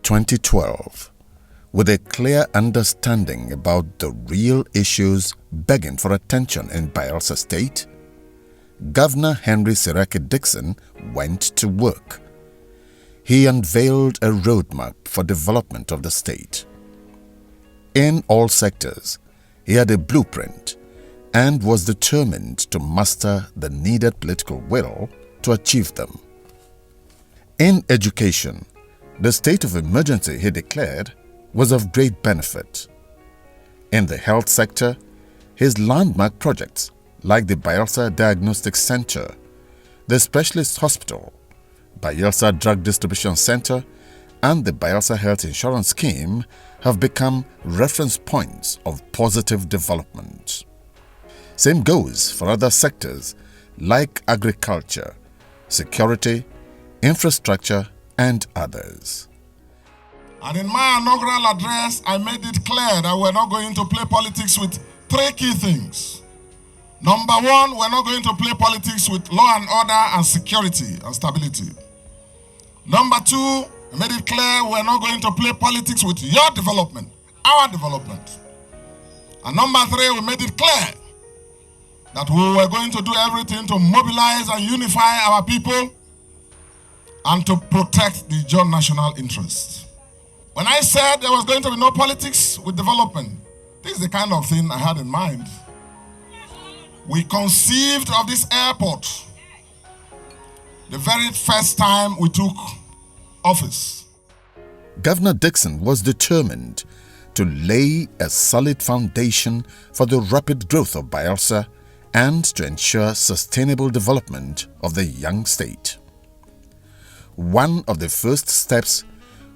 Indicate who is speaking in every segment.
Speaker 1: 2012, with a clear understanding about the real issues begging for attention in Bayelsa State, Governor Seriake Dickson went to work. He unveiled a roadmap for development of the state. In all sectors, he had a blueprint and was determined to master the needed political will to achieve them. In education, the state of emergency he declared was of great benefit. In the health sector, his landmark projects like the Bayelsa Diagnostic Center, the Specialist Hospital, Bayelsa Drug Distribution Center, and the Bayelsa Health Insurance Scheme have become reference points of positive development. Same goes for other sectors like agriculture, security, infrastructure, and others.
Speaker 2: And in my inaugural address, I made it clear that we're not going to play politics with three key things. Number one, we're not going to play politics with law and order and security and stability. Number two, I made it clear we're not going to play politics with your development, our development. And number three, we made it clear that we were going to do everything to mobilize and unify our people and to protect the joint national interest. When I said there was going to be no politics with development, this is the kind of thing I had in mind. We conceived of this airport the very first time we took office.
Speaker 1: Governor Dickson was determined to lay a solid foundation for the rapid growth of Bayelsa and to ensure sustainable development of the young state. One of the first steps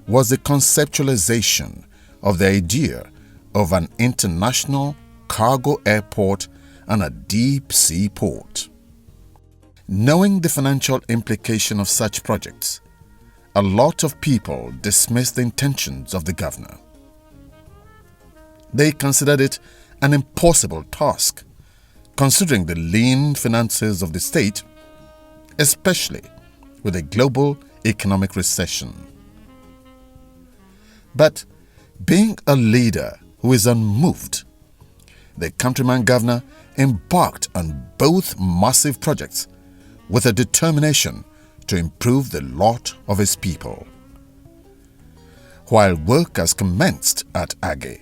Speaker 1: was the conceptualization of the idea of an international cargo airport and a deep-sea port. Knowing the financial implication of such projects, a lot of people dismissed the intentions of the governor. They considered it an impossible task, considering the lean finances of the state, especially with a global economic recession. But being a leader who is unmoved, the countryman governor embarked on both massive projects with a determination to improve the lot of his people. While work has commenced at Age,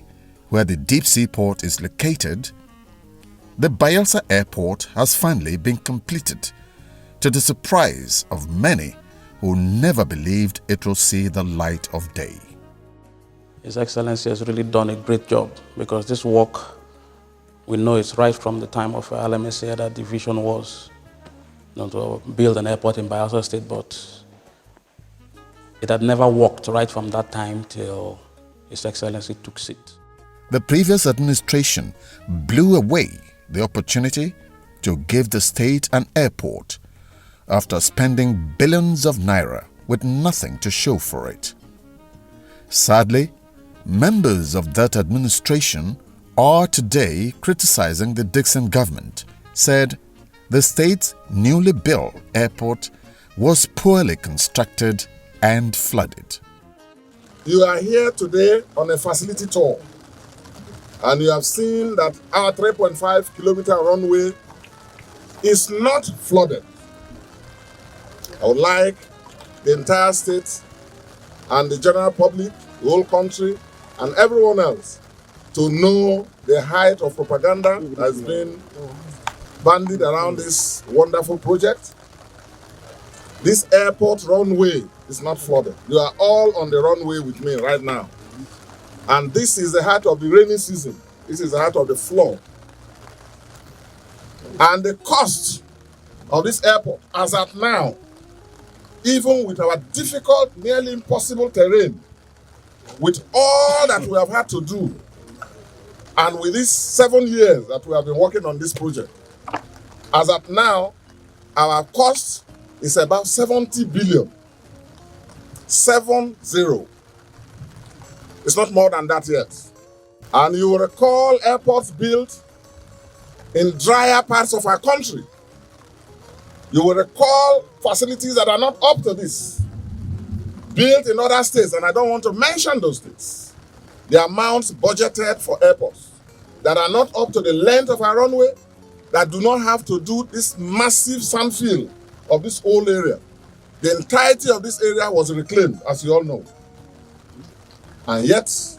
Speaker 1: where the deep sea port is located, the Bayelsa Airport has finally been completed, to the surprise of many who never believed it will see the light of day.
Speaker 3: His Excellency has really done a great job, because this work, we know it's right from the time of LMSA that the vision was to build an airport in Bayelsa State, but it had never worked right from that time till His Excellency took seat.
Speaker 1: The previous administration blew away the opportunity to give the state an airport after spending billions of naira with nothing to show for it. Sadly, members of that administration are today criticizing the Dickson government, said the state's newly built airport was poorly constructed and flooded.
Speaker 2: You are here today on a facility tour, and you have seen that our 3.5-kilometer runway is not flooded. I would like the entire state and the general public, the whole country, and everyone else to know the height of propaganda that has been bandied around this wonderful project. This airport runway is not flooded. You are all on the runway with me right now. And this is the heart of the rainy season. This is the heart of the flood. And the cost of this airport, as at now, even with our difficult, nearly impossible terrain, with all that we have had to do, and with these 7 years that we have been working on this project, as at now, our cost is about 70 billion. 70. It's not more than that yet. And you will recall airports built in drier parts of our country. You will recall facilities that are not up to this, built in other states, and I don't want to mention those states, the amounts budgeted for airports that are not up to the length of our runway, that do not have to do this massive sandfill of this whole area. The entirety of this area was reclaimed, as you all know. And yet,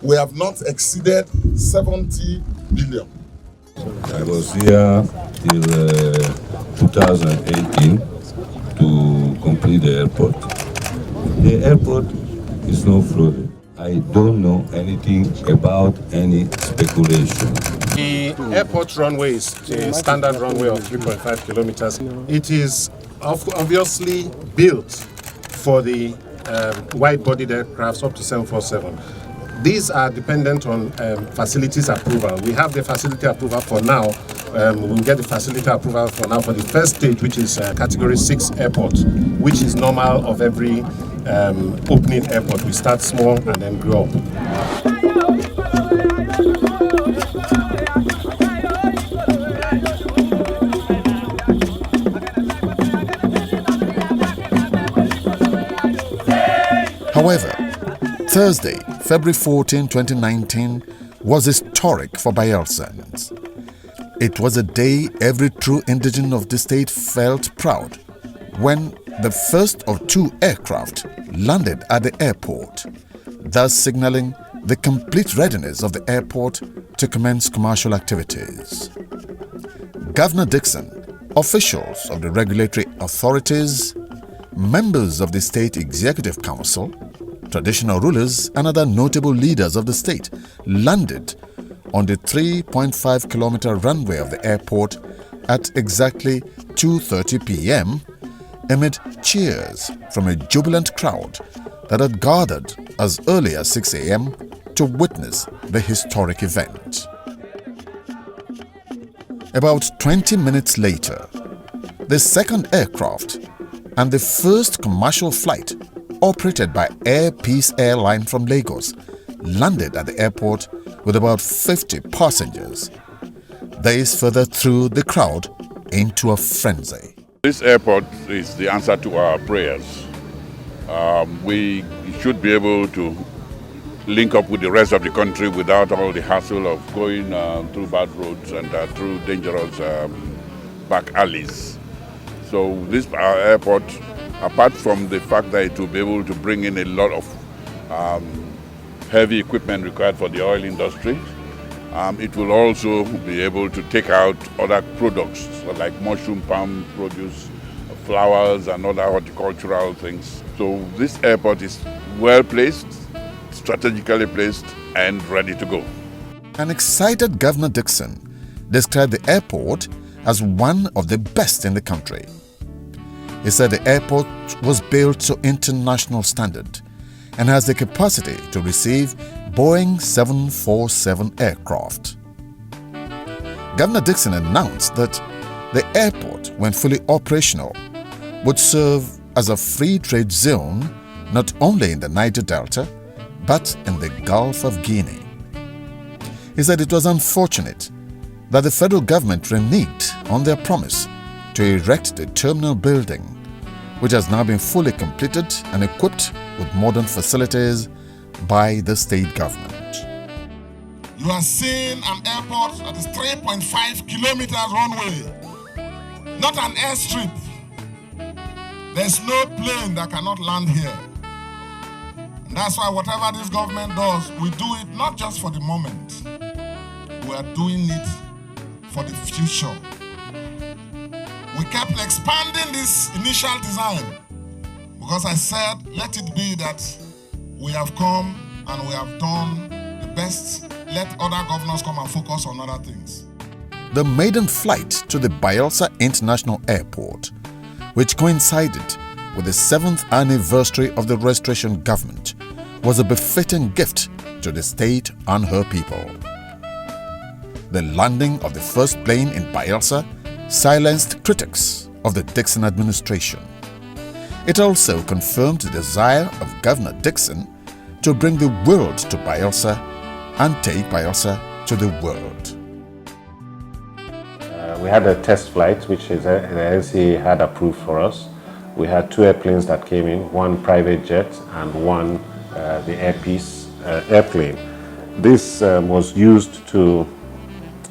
Speaker 2: we have not exceeded 70 billion.
Speaker 4: I was here till 2018 to complete the airport. The airport is not flooded. I don't know anything about any speculation.
Speaker 5: The airport runway is a standard runway of 3.5 kilometers. It is obviously built for the wide-bodied aircrafts up to 747. These are dependent on facilities approval. We have the facility approval for now. We'll get the facility approval for now for the first stage, which is category 6 airport, which is normal of every opening airport. We start small and then grow up.
Speaker 1: However, Thursday, February 14, 2019 was historic for Bayelsans. It was a day every true indigenous of the state felt proud when the first of 2 aircraft landed at the airport, thus signaling the complete readiness of the airport to commence commercial activities. Governor Dickson, officials of the regulatory authorities, members of the State Executive Council, traditional rulers and other notable leaders of the state landed on the 3.5-kilometer runway of the airport at exactly 2:30 p.m. amid cheers from a jubilant crowd that had gathered as early as 6 a.m. to witness the historic event. About 20 minutes later, the second aircraft and the first commercial flight operated by Air Peace Airline from Lagos landed at the airport with about 50 passengers. This further threw the crowd into a frenzy.
Speaker 6: This airport is the answer to our prayers. We should be able to link up with the rest of the country without all the hassle of going through bad roads and through dangerous back alleys. So this airport, apart from the fact that it will be able to bring in a lot of heavy equipment required for the oil industry, it will also be able to take out other products like mushroom, palm produce, flowers and other horticultural things. So this airport is well placed, strategically placed and ready to go.
Speaker 1: An excited Governor Dickson described the airport as one of the best in the country. He said the airport was built to international standard and has the capacity to receive Boeing 747 aircraft. Governor Dickson announced that the airport, when fully operational, would serve as a free trade zone not only in the Niger Delta but in the Gulf of Guinea. He said it was unfortunate that the federal government reneged on their promise to erect the terminal building, which has now been fully completed and equipped with modern facilities by the state government.
Speaker 2: You are seeing an airport that is 3.5 kilometers runway, not an airstrip. There's no plane that cannot land here. And that's why whatever this government does, we do it not just for the moment. We are doing it for the future. We kept expanding this initial design because I said, let it be that we have come and we have done the best. Let other governors come and focus on other things.
Speaker 1: The maiden flight to the Bayelsa International Airport, which coincided with the 7th anniversary of the restoration government, was a befitting gift to the state and her people. The landing of the first plane in Bayelsa silenced critics of the Dickson administration. It also confirmed the desire of Governor Dickson to bring the world to Bayelsa and take Bayelsa to the world.
Speaker 7: We had a test flight which the LC had approved for us.
Speaker 5: We had 2 airplanes that came in, one private jet and one the airplane. This was used to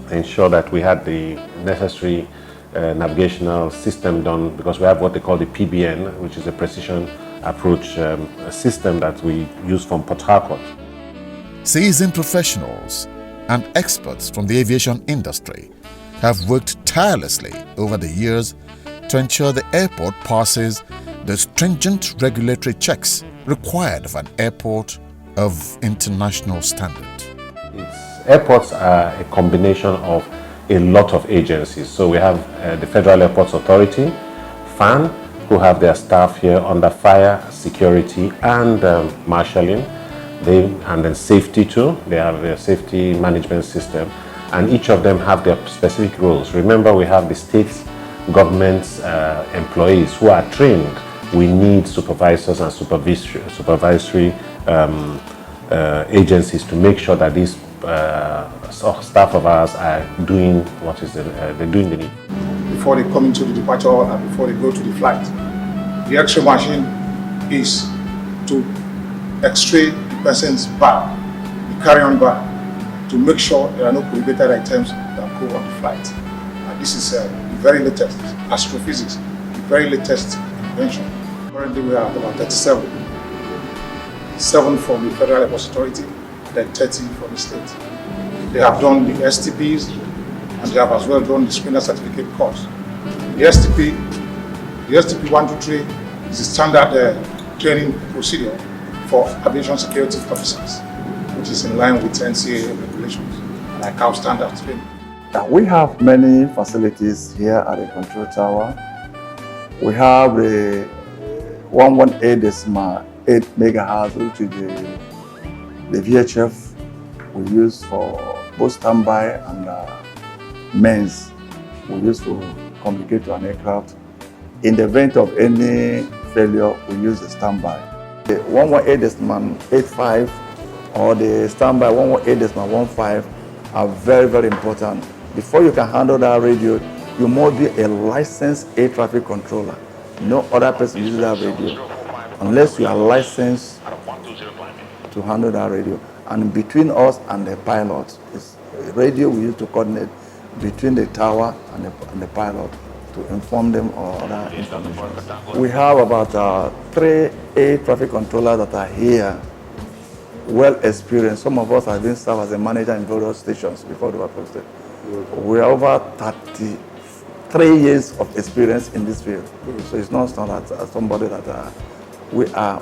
Speaker 5: ensure that we had the necessary navigational system done, because we have what they call the PBN, which is a precision approach system that we use from Port Harcourt.
Speaker 1: Seasoned professionals and experts from the aviation industry have worked tirelessly over the years to ensure the airport passes the stringent regulatory checks required of an airport of international standard.
Speaker 5: Airports are a combination of a lot of agencies. So we have the Federal Airports Authority, FAN, who have their staff here under fire, security and marshalling. And then safety too. They have their safety management system, and each of them have their specific roles. Remember, we have the state government's employees who are trained. We need supervisors and supervisory agencies to make sure that these staff of ours are doing what is they're doing the need.
Speaker 7: Before they come into the departure and before they go to the flight, the X-ray machine is to X-ray the person's bag, the carry-on bag, to make sure there are no prohibited items that go on the flight. And this is the very latest astrophysics, the very latest invention. Currently we are at about 37. 7 from the Federal Airports Authority, then 30 from the state. They have done the STPs and they have as well done the screener certificate course. The STP 123 is the standard training procedure for aviation security officers, which is in line with NCAA regulations and ICAO standards.
Speaker 8: We have many facilities here at the control tower. We have the 118.8 megahertz, which is the VHF we use for both standby and mains. We use to communicate to an aircraft. In the event of any failure, we use the standby. The 118.85 or the standby 118.15 are very, very important. Before you can handle that radio, you must be a licensed air traffic controller. No other person uses that radio unless you are licensed to handle that radio. And between us and the pilot, is radio we use to coordinate between the tower and the pilot to inform them of other information. We have about 3 air traffic controllers that are here, well experienced. Some of us have been served as a manager in various stations before they were posted. We are over 33 years of experience in this field. So it's not somebody that we are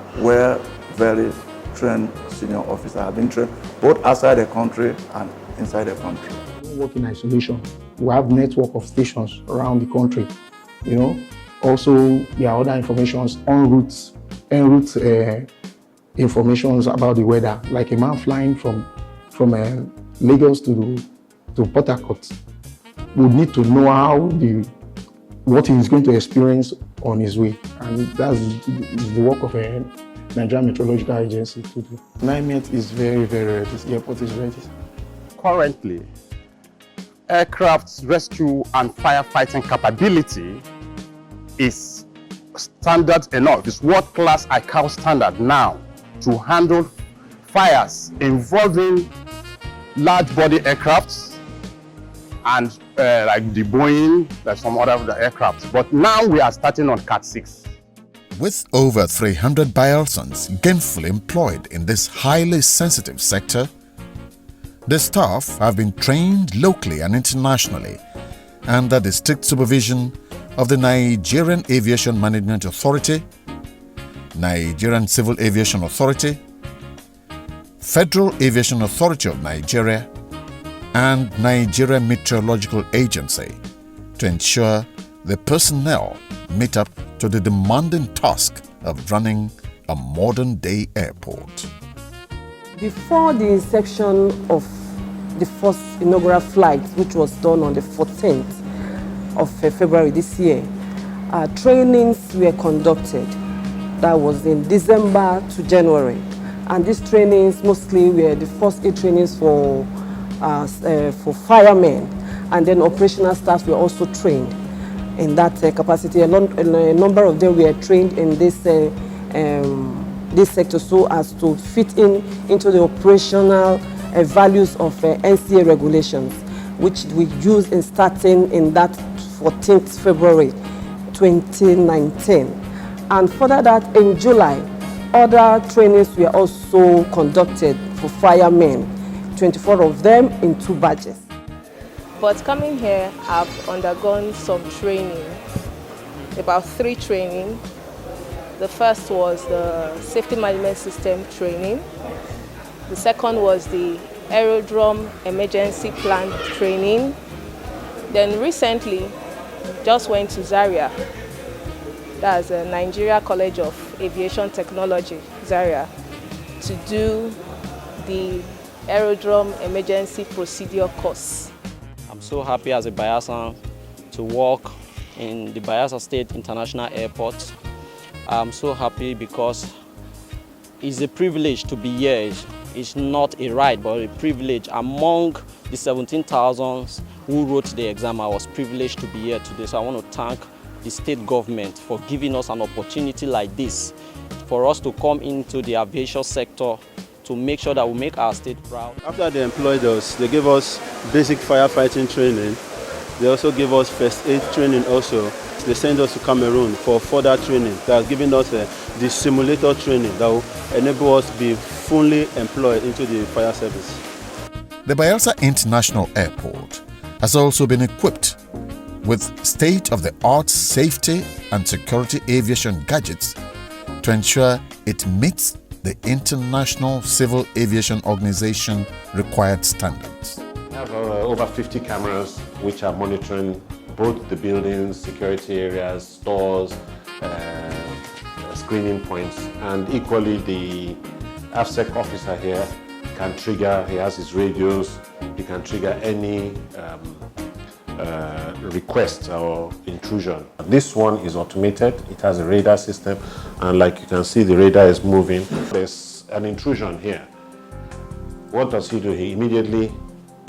Speaker 8: very trained senior officers. Have been trained both outside the country and inside the country.
Speaker 9: We don't work in isolation. We have network of stations around the country. Also there are other informations en route informations about the weather. Like a man flying from Lagos to Port Harcourt would need to know what he's going to experience on his way, and that's the work of a Nigerian Meteorological Agency to do. Climate is very, very ready. The airport is ready.
Speaker 10: Currently, aircraft's rescue and firefighting capability is standard enough. It's world-class ICAO standard now to handle fires involving large body aircrafts and like the Boeing, like some other aircraft. But now we are starting on Cat 6.
Speaker 1: With over 300 Bayelsans gainfully employed in this highly sensitive sector, the staff have been trained locally and internationally under the strict supervision of the Nigerian Aviation Management Authority, Nigerian Civil Aviation Authority, Federal Aviation Authority of Nigeria, and Nigeria Meteorological Agency to ensure the personnel meet up to the demanding task of running a modern-day airport.
Speaker 11: Before the inception of the first inaugural flight, which was done on the 14th of February this year, trainings were conducted. That was in December to January. And these trainings mostly were the first aid trainings for firemen, and then operational staff were also trained. in that capacity. A number of them were trained in this sector so as to fit into the operational values of NCA regulations, which we use in starting in that 14th February 2019. And further that, in July, other trainings were also conducted for firemen, 24 of them in 2 batches.
Speaker 12: But coming here, I've undergone some training, about 3 training. The first was the safety management system training. The second was the aerodrome emergency plan training. Then recently, just went to Zaria. That's the Nigeria College of Aviation Technology, Zaria, to do the aerodrome emergency procedure course.
Speaker 13: I'm so happy as a Bayelsan to work in the Bayelsa State International Airport. I'm so happy because it's a privilege to be here. It's not a right, but a privilege. Among the 17,000 who wrote the exam, I was privileged to be here today. So I want to thank the state government for giving us an opportunity like this for us to come into the aviation sector to make sure that we make our state proud.
Speaker 14: After they employed us, they gave us basic firefighting training. They also gave us first aid training also. They sent us to Cameroon for further training. They are giving us the simulator training that will enable us to be fully employed into the fire service.
Speaker 1: The Bayelsa International Airport has also been equipped with state-of-the-art safety and security aviation gadgets to ensure it meets the International Civil Aviation Organization required standards.
Speaker 5: We have over 50 cameras which are monitoring both the buildings, security areas, stores, screening points, and equally the AFSEC officer here can trigger, he has his radios, he can trigger any request or intrusion. This one is automated, it has a radar system, and like you can see the radar is moving. There's an intrusion here. What does he do? He immediately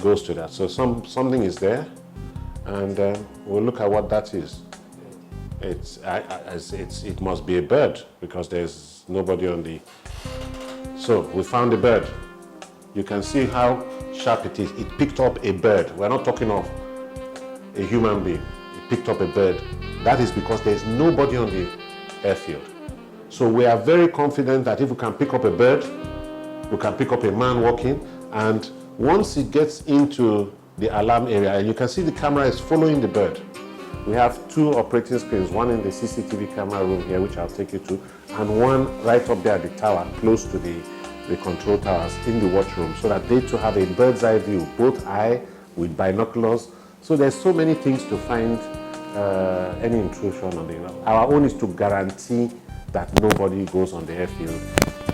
Speaker 5: goes to that. So something is there, and we'll look at what that is. It must be a bird because there's nobody on the... So we found a bird. You can see how sharp it is. It picked up a bird. We're not talking of a human being. It picked up a bird. That is because there's nobody on the airfield. So we are very confident that if we can pick up a bird, we can pick up a man walking, and once it gets into the alarm area, and you can see the camera is following the bird. We have 2 operating screens, one in the CCTV camera room here, which I'll take you to, and one right up there at the tower, close to the control towers in the watch room, so that they too have a bird's eye view, both eye with binoculars. So there's so many things to find any intrusion on the airfield. Our own is to guarantee that nobody goes on the airfield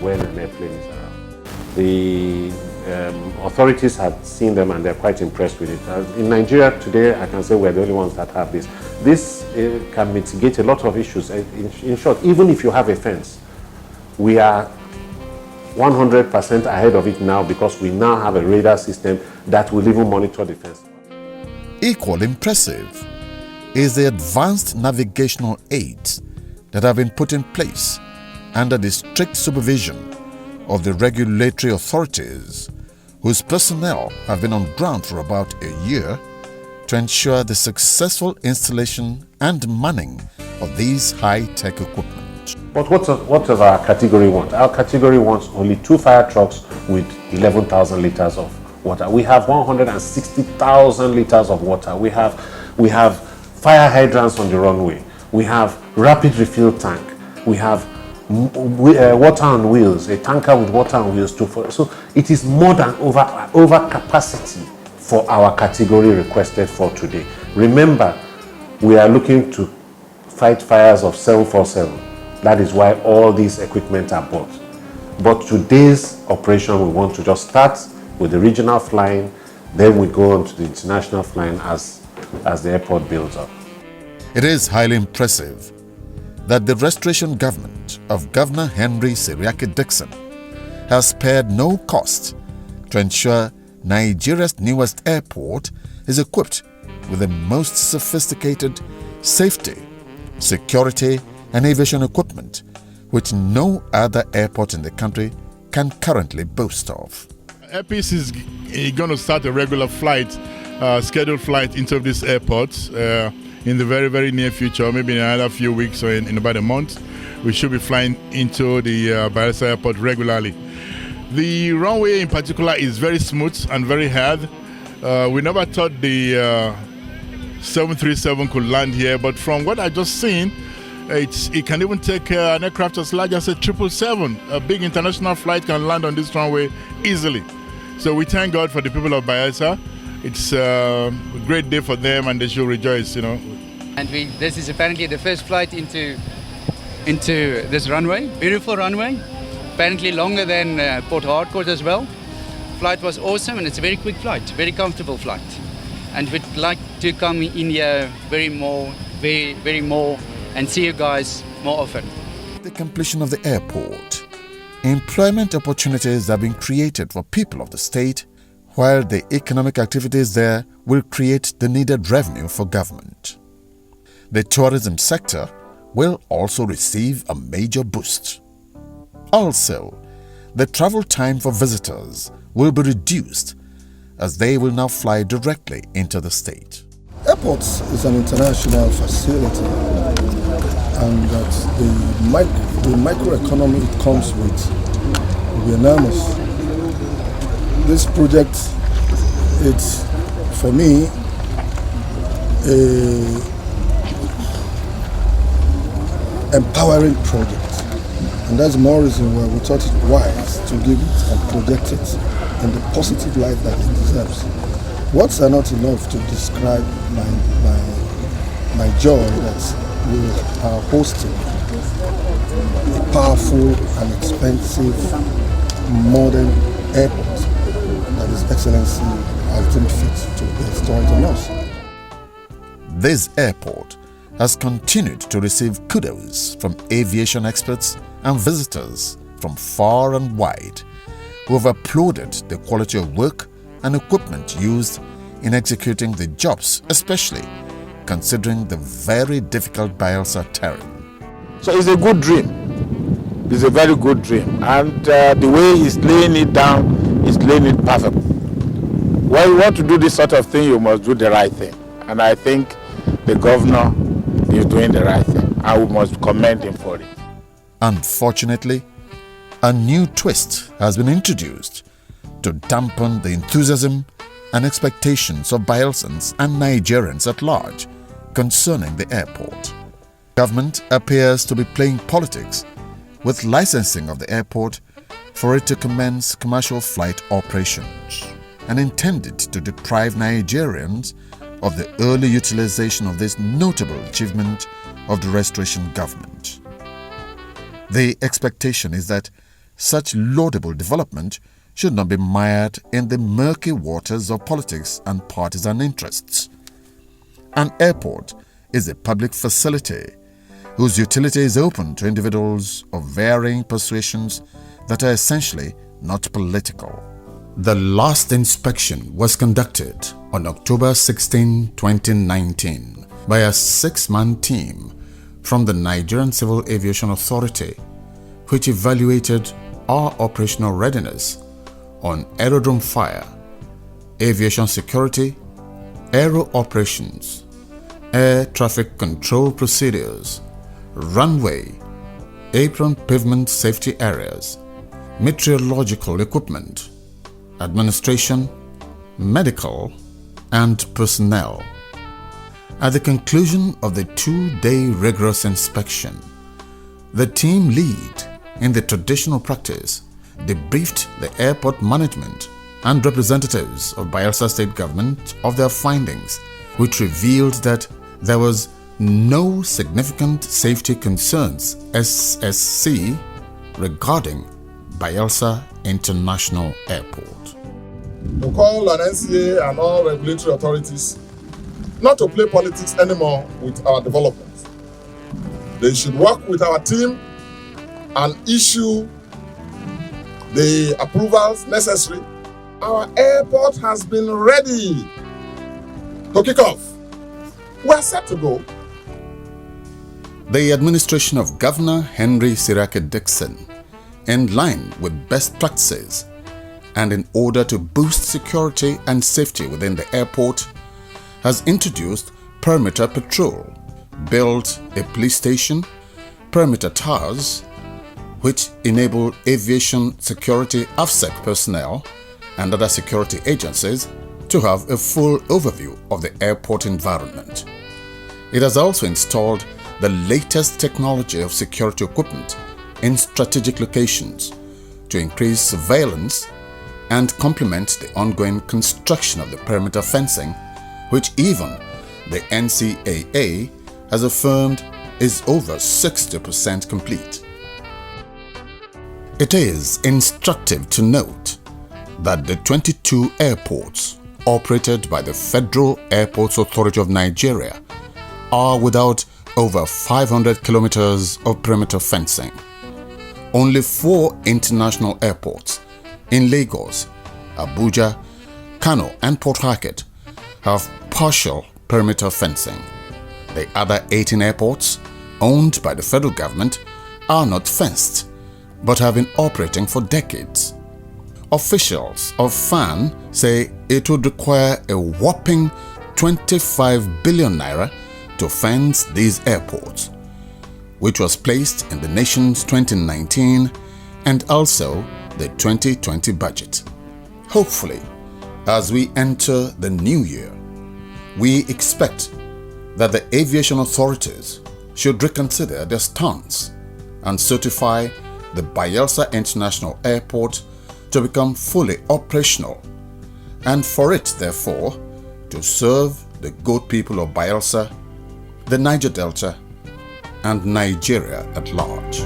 Speaker 5: when an airplane is around. The authorities had seen them and they're quite impressed with it. In Nigeria today, I can say we're the only ones that have this. This can mitigate a lot of issues. In short, even if you have a fence, we are 100% ahead of it now because we now have a radar system that will even monitor the fence.
Speaker 1: Equally impressive is the advanced navigational aids that have been put in place under the strict supervision of the regulatory authorities, whose personnel have been on ground for about a year to ensure the successful installation and manning of these high-tech equipment.
Speaker 5: But what does our category want? Our category wants only 2 fire trucks with 11,000 liters of water. We have 160,000 liters of water. We have fire hydrants on the runway. We have rapid refill tank. We have water on wheels, a tanker with water on wheels too. So it is more than over capacity for our category requested for today. Remember, we are looking to fight fires of 747. That is why all these equipment are bought. But today's operation, we want to just start with the regional flying, then we go on to the international flying as the airport builds up.
Speaker 1: It is highly impressive that the restoration government of Governor Henry Seriake Dickson has spared no cost to ensure Nigeria's newest airport is equipped with the most sophisticated safety, security, and aviation equipment, which no other airport in the country can currently boast of.
Speaker 15: Airpeace is going to start a regular flight, scheduled flight into this airport in the very, very near future, maybe in another few weeks or in about a month. We should be flying into the Bayelsa Airport regularly. The runway in particular is very smooth and very hard. We never thought the 737 could land here, but from what I just seen, it can even take an aircraft as large as a 777. A big international flight can land on this runway easily. So we thank God for the people of Bayelsa. It's a great day for them, and they should rejoice,
Speaker 16: And this is apparently the first flight into this runway. Beautiful runway. Apparently longer than Port Harcourt as well. Flight was awesome, and it's a very quick flight, very comfortable flight. And we'd like to come in here very more, and see you guys more often.
Speaker 1: The completion of the airport, employment opportunities have been created for people of the state, while the economic activities there will create the needed revenue for government. The tourism sector will also receive a major boost. Also, the travel time for visitors will be reduced as they will now fly directly into the state.
Speaker 17: Airports is an international facility, and that the microeconomy it comes with will be enormous. This project, it's for me a empowering project, and that's more reason why we thought it wise to give it and project it in the positive light that it deserves. Words are not enough to describe my joy that we are hosting a powerful and expensive modern airport that His Excellency has deemed fit to bestow it on us.
Speaker 1: This airport has continued to receive kudos from aviation experts and visitors from far and wide who have applauded the quality of work and equipment used in executing the jobs, especially considering the very difficult Bayelsa terrain.
Speaker 18: So it's a good dream. It's a very good dream, and the way he's laying it down, he's laying it perfect. When you want to do this sort of thing, you must do the right thing, and I think the governor is doing the right thing, and we must commend him for it.
Speaker 1: Unfortunately, a new twist has been introduced to dampen the enthusiasm and expectations of Bayelsans and Nigerians at large concerning the airport. Government appears to be playing politics with licensing of the airport for it to commence commercial flight operations, and intended to deprive Nigerians of the early utilization of this notable achievement of the restoration government. The expectation is that such laudable development should not be mired in the murky waters of politics and partisan interests. An airport is a public facility whose utility is open to individuals of varying persuasions that are essentially not political. The last inspection was conducted on October 16, 2019 by a 6-man team from the Nigerian Civil Aviation Authority, which evaluated our operational readiness on aerodrome fire, aviation security, aero operations, air traffic control procedures, runway, apron pavement safety areas, meteorological equipment, administration, medical, and personnel. At the conclusion of the 2-day rigorous inspection, the team lead in the traditional practice debriefed the airport management and representatives of Bayelsa State Government of their findings, which revealed that there was no significant safety concerns SSC regarding Bayelsa International Airport.
Speaker 2: To call on NCA and all regulatory authorities not to play politics anymore with our development. They should work with our team and issue the approvals necessary. Our airport has been ready to kick off. We are set to go.
Speaker 1: The administration of Governor Henry Seriake Dickson, in line with best practices and in order to boost security and safety within the airport, has introduced perimeter patrol, built a police station, perimeter towers, which enable aviation security AFSEC personnel and other security agencies to have a full overview of the airport environment. It has also installed the latest technology of security equipment in strategic locations to increase surveillance and complement the ongoing construction of the perimeter fencing, which even the NCAA has affirmed is over 60% complete. It is instructive to note that the 22 airports operated by the Federal Airports Authority of Nigeria are without over 500 kilometers of perimeter fencing. Only 4 international airports in Lagos, Abuja, Kano and Port Harcourt have partial perimeter fencing. The other 18 airports owned by the federal government are not fenced but have been operating for decades. Officials of FAN say it would require a whopping 25 billion naira to fence these airports, which was placed in the nation's 2019 and also the 2020 budget. Hopefully, as we enter the new year, we expect that the aviation authorities should reconsider their stance and certify the Bayelsa International Airport to become fully operational, and for it, therefore, to serve the good people of Bayelsa, the Niger Delta, and Nigeria at large.